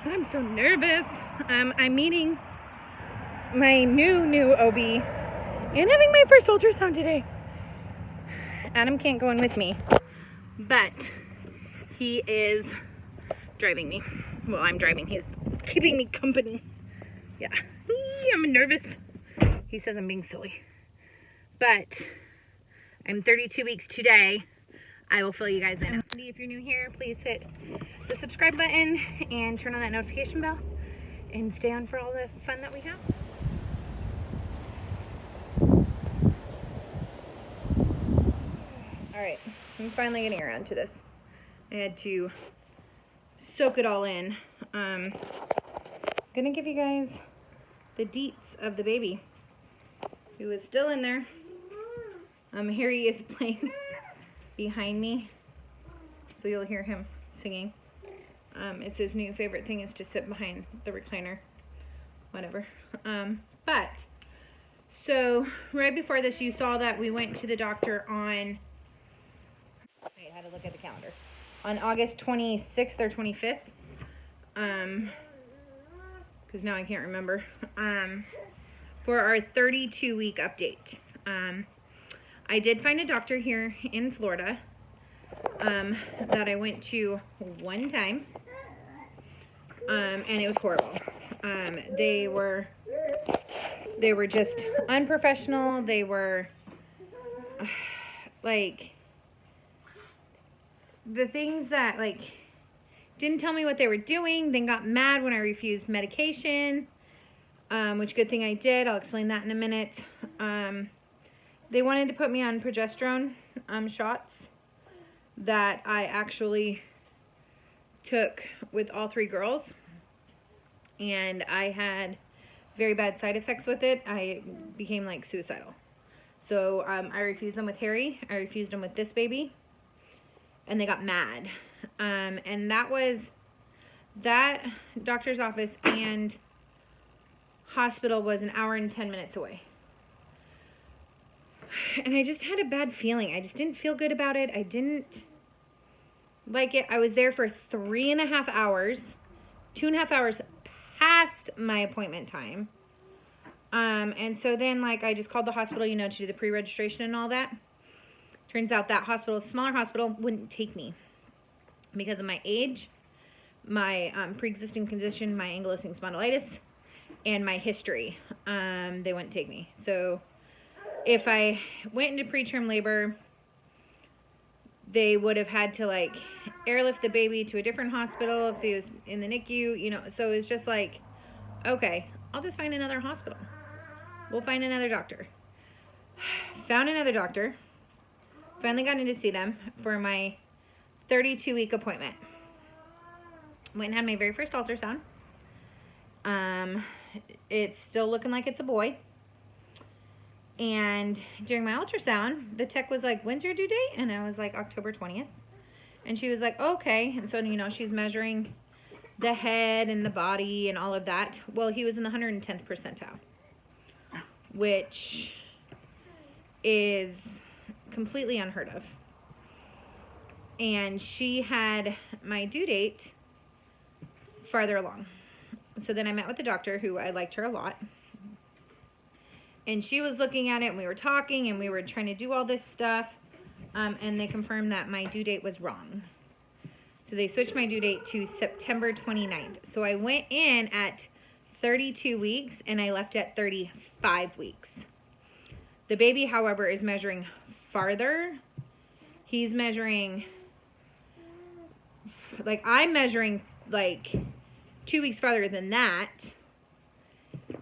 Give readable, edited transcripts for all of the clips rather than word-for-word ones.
I'm so nervous. I'm meeting my new OB and having my first ultrasound today. Adam can't go in with me, but he is driving me. Well, I'm driving. He's keeping me company. Yeah. I'm nervous. He says I'm being silly. But I'm 32 weeks today. I will fill you guys in. If you're new here, please hit the subscribe button and turn on that notification bell and stay on for all the fun that we have. Alright, I'm finally getting around to this. I had to soak it all in. Gonna give you guys the deets of the baby, who is still in there. Here he is playing behind me, so you'll hear him singing. It's his new favorite thing is to sit behind the recliner, whatever. But so right before this, you saw that we went to the doctor on, wait, I had to look at the calendar, on August 26th or 25th, because now I can't remember, for our 32-week update. I did find a doctor here in Florida that I went to one time, and it was horrible. They were just unprofessional. They were like the things that didn't tell me what they were doing, then got mad when I refused medication, which good thing I did. I'll explain that in a minute. They wanted to put me on progesterone shots that I actually took with all three girls, and I had very bad side effects with it. I became like suicidal. So I refused them with Harry. I refused them with this baby, and they got mad. And that doctor's office and hospital was an hour and 10 minutes away. And I just had a bad feeling. I just didn't feel good about it. I didn't like it. I was there for 3.5 hours, 2.5 hours past my appointment time. And so then I just called the hospital, to do the pre-registration and all that. Turns out that hospital, smaller hospital, wouldn't take me because of my age, my pre-existing condition, my ankylosing spondylitis, and my history. They wouldn't take me. So if I went into preterm labor, they would have had to airlift the baby to a different hospital if he was in the NICU, so it's just okay, I'll just find another hospital. We'll find another doctor. Found another doctor. Finally got in to see them for my 32-week appointment. Went and had my very first ultrasound. It's still looking like it's a boy. And during my ultrasound, the tech was like, when's your due date? And I was like, October 20th. And she was like, okay. And so, she's measuring the head and the body and all of that. Well, he was in the 110th percentile, which is completely unheard of. And she had my due date farther along. So then I met with the doctor, who I liked her a lot. And she was looking at it, and we were talking, and we were trying to do all this stuff. And they confirmed that my due date was wrong. So they switched my due date to September 29th. So I went in at 32 weeks, and I left at 35 weeks. The baby, however, is measuring farther. He's measuring, I'm measuring 2 weeks farther than that.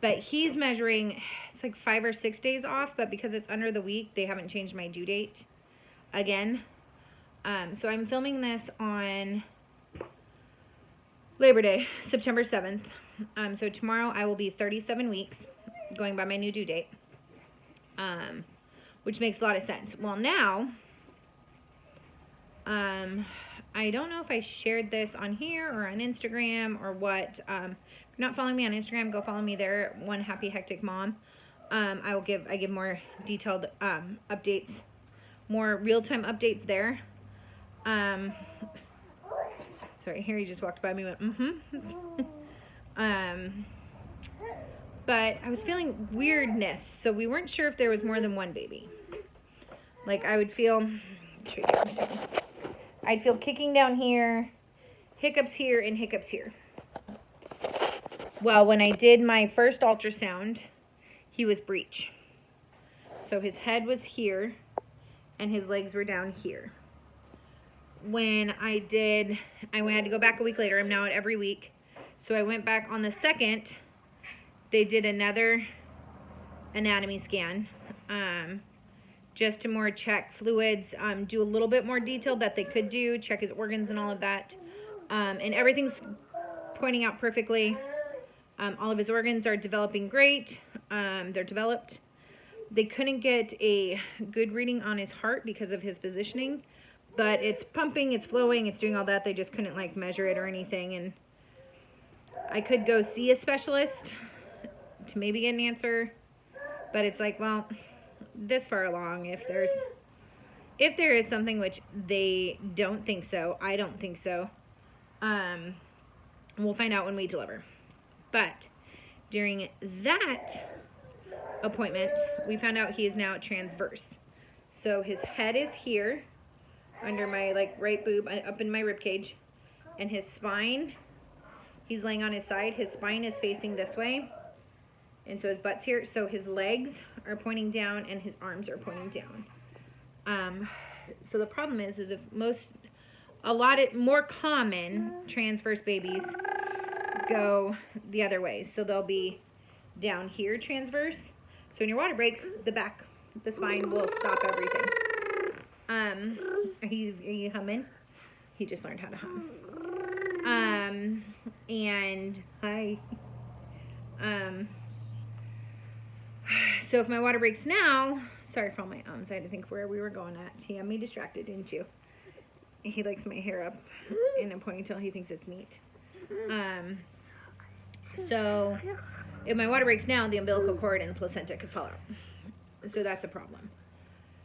But he's measuring, it's 5 or 6 days off, but because it's under the week, they haven't changed my due date again. So I'm filming this on Labor Day, September 7th. So tomorrow I will be 37 weeks, going by my new due date, which makes a lot of sense. Well, now, I don't know if I shared this on here or on Instagram or what. If you're not following me on Instagram, go follow me there, One Happy Hectic Mom. I give more detailed updates, more real-time updates there. Sorry, Harry just walked by me and went, but I was feeling weirdness, so we weren't sure if there was more than one baby. Like I would feel, I'd feel kicking down here, hiccups here, and hiccups here. Well, when I did my first ultrasound, he was breech. So his head was here, and his legs were down here. When I had to go back a week later. I'm now at every week. So I went back on the 2nd. They did another anatomy scan, just to more check fluids, do a little bit more detail that they could do, check his organs and all of that. And everything's pointing out perfectly. All of his organs are developing great. They're developed. They couldn't get a good reading on his heart because of his positioning, but it's pumping, it's flowing, it's doing all that. They just couldn't like measure it or anything. And I could go see a specialist to maybe get an answer, but it's like, well, this far along, if there is something, which they don't think so, I don't think so, we'll find out when we deliver. But during that appointment, we found out he is now transverse. So his head is here under my like right boob, up in my rib cage, and his spine, he's laying on his side, his spine is facing this way, and so his butt's here, so his legs are pointing down and his arms are pointing down. So the problem is if more common transverse babies go the other way. So they'll be down here transverse. So when your water breaks, the spine will stop everything. Are you humming? He just learned how to hum. And hi. So if my water breaks now, sorry for all my ums, I had to think where we were going at. He had me distracted, didn't you? He likes my hair up in a ponytail. He thinks it's neat. So if my water breaks now, the umbilical cord and the placenta could fall out. So that's a problem.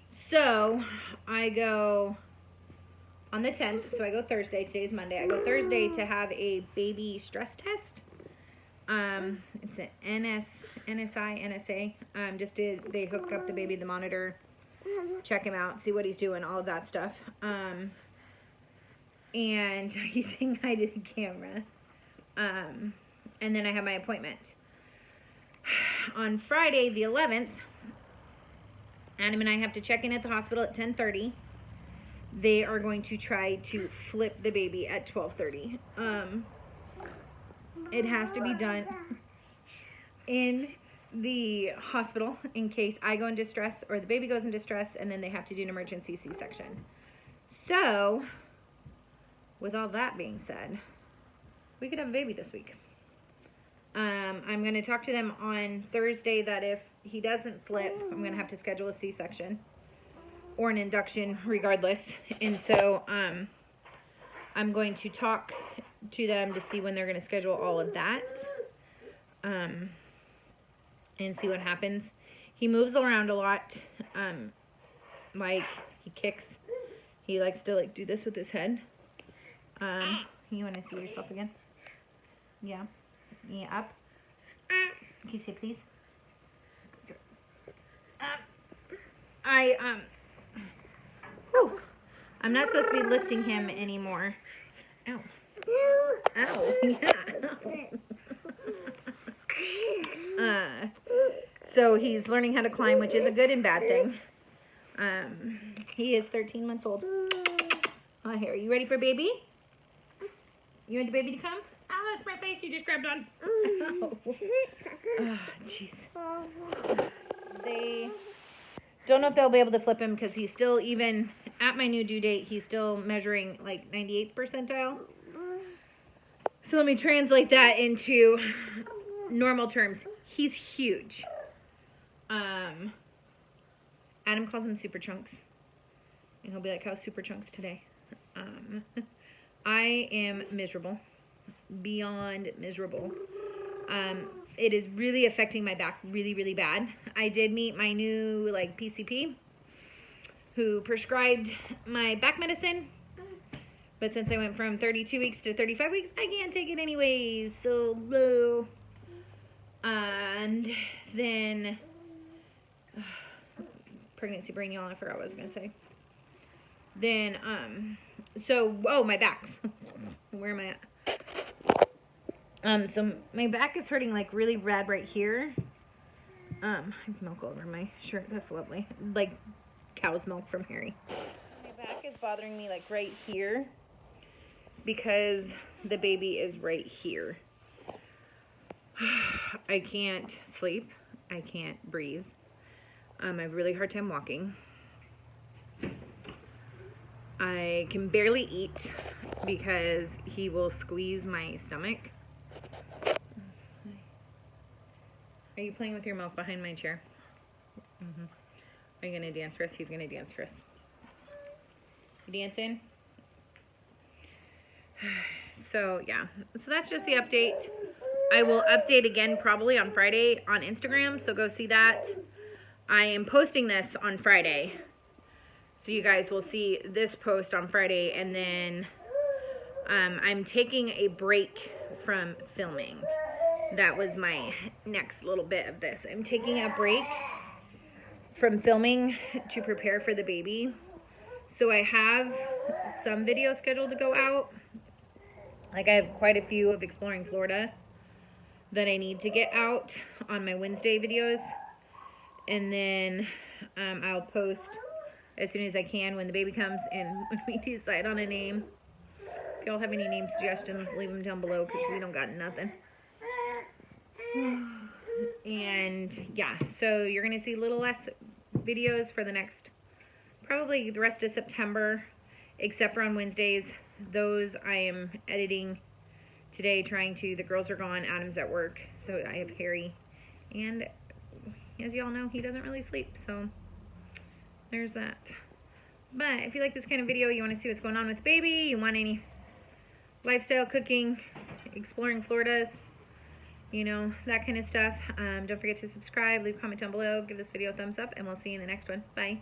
So I go on the 10th. So I go Thursday. Today's Monday. I go Thursday to have a baby stress test. It's an NSA. They hook up the baby to the monitor, check him out, see what he's doing, all of that stuff. And he's saying hi to the camera. And then I have my appointment. On Friday, the 11th, Adam and I have to check in at the hospital at 10:30. They are going to try to flip the baby at 12:30. It has to be done in the hospital in case I go in distress or the baby goes in distress, and then they have to do an emergency C-section. So, with all that being said, we could have a baby this week. I'm going to talk to them on Thursday that if he doesn't flip, I'm going to have to schedule a C-section or an induction regardless. And so I'm going to talk to them to see when they're going to schedule all of that, and see what happens. He moves around a lot, like he kicks. He likes to like do this with his head. You want to see yourself again? Yeah. Yeah, up. Can you say please? I'm not supposed to be lifting him anymore. Ow. Ow. Yeah. So he's learning how to climb, which is a good and bad thing. He is 13 months old. Oh, here. Are you ready for baby? You want the baby to come? Oh, that's my face you just grabbed on. Oh, jeez. They don't know if they'll be able to flip him because he's still, even at my new due date, he's still measuring like 98th percentile. So let me translate that into normal terms. He's huge. Adam calls him super chunks. And he'll be like, how's super chunks today? I am miserable. Beyond miserable. It is really affecting my back really, really bad. I did meet my new PCP who prescribed my back medicine. But since I went from 32 weeks to 35 weeks, I can't take it anyways. So, boo. And then, pregnancy brain, y'all, I forgot what I was going to say. Then, oh, my back. Where am I at? So my back is hurting like really bad right here. I have milk all over my shirt. That's lovely. Like cow's milk from Harry. My back is bothering me like right here because the baby is right here. I can't sleep. I can't breathe. I have a really hard time walking. I can barely eat because he will squeeze my stomach. Are you playing with your milk behind my chair? Mm-hmm. Are you going to dance for us? He's going to dance for us. You dancing? So, yeah. So that's just the update. I will update again probably on Friday on Instagram, so go see that. I am posting this on Friday. So you guys will see this post on Friday, and then I'm taking a break from filming. That was my next little bit of this. I'm taking a break from filming to prepare for the baby. So I have some videos scheduled to go out. Like I have quite a few of exploring Florida that I need to get out on my Wednesday videos. And then I'll post as soon as I can when the baby comes and when we decide on a name. If y'all have any name suggestions, leave them down below because we don't got nothing. And yeah, so you're going to see a little less videos for the next, probably the rest of September, except for on Wednesdays. Those I am editing today, the girls are gone, Adam's at work, so I have Harry. And as y'all know, he doesn't really sleep, so there's that. But if you like this kind of video, you want to see what's going on with baby, you want any lifestyle cooking, exploring Florida's, you know, that kind of stuff, don't forget to subscribe, leave a comment down below, give this video a thumbs up, and we'll see you in the next one. Bye.